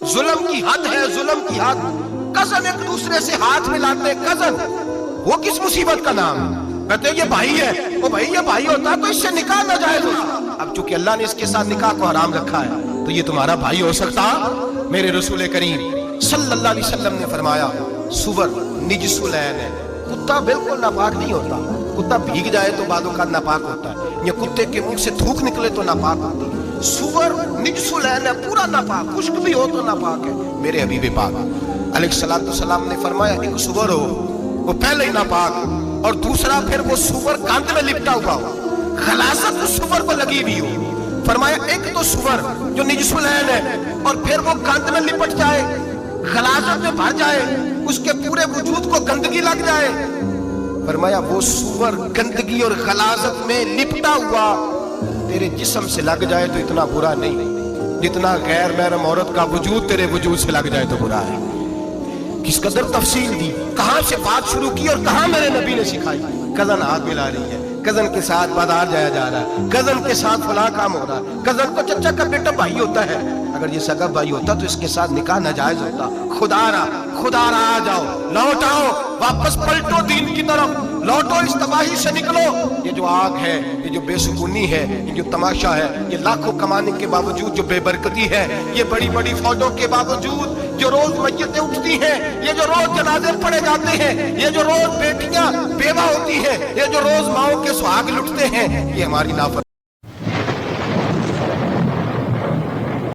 जुल्म की हद है, जुल्म की हद। कजन एक दूसरे से हाथ मिलाते, कजन, वो किस मुसीबत का नाम? कहते ये भाई है, वो भाई ये भाई होता तो इससे निकाह ना जाए। अब चूंकि अल्लाह ने इसके साथ निकाह को हराम रखा है, तो ये तुम्हारा भाई हो सकता? मेरे रसूल करीम सल्लल्लाहु अलैहि वसल्लम ने फरमाया, सुवर निजसुलैन है, कुत्ता बिल्कुल नापाक नहीं होता। कुत्ता भीग जाए तो बादों का नापाक होता है, या कुत्ते के मुंह से थूक निकले तो नापाक होती है। सुवर निजसुलैन है, पूरा नापाक, खुश्क भी हो तो नापाक है। मेरे हबीब पाक अलैहिस्सलातु वस्सलाम ने फरमाया, एक सुवर हो वो पहले ही नापाक, और दूसरा फिर वो सुवर कांध में लिपटा हुआ हो, खलासत उस सुवर को लगी हुई हो। फरमाया एक तो सुवर जो निजसुलैन है और फिर वो कांध में लिपट जाए, खलासत में भर जाए, उसके पूरे वजूद को गंदगी लग जाए। फरमाया वो सुवर गंदगी और खलासत में लिपटा हुआ तेरे जिस्म से लग जाए तो इतना बुरा नहीं, जितना गैर महरम औरत का वजूद तेरे वजूद से लग जाए तो बुरा है। किस कदर तफसील दी, कहां से बात शुरू की और कहां मेरे नबी ने सिखाई। कजन हाथ मिला रही है, कजन के साथ बाजार जाया जा रहा है, कजन के साथ फला काम हो रहा है, कजन को चचा का बेटा भाई होता है। अगर ये सगा भाई होता तो इसके साथ निकाह नाजायज होता। खुदारा आ जाओ, लौट आओ, वापस पलटो दीन की तरफ, लौटो, इस तबाही से निकलो। ये जो आग है, ये जो बेसुकूनी है, ये जो तमाशा है, ये लाखों कमाने के बावजूद जो बेबरकती है, ये बड़ी बड़ी फौजों के बावजूद जो रोज मस्जिदें उठती हैं, ये जो रोज जनाजे पढ़े जाते हैं, ये जो रोज बेटियां बेवा होती हैं, ये जो रोज माओ के सुहाग लुटते हैं, ये हमारी नाफरमानी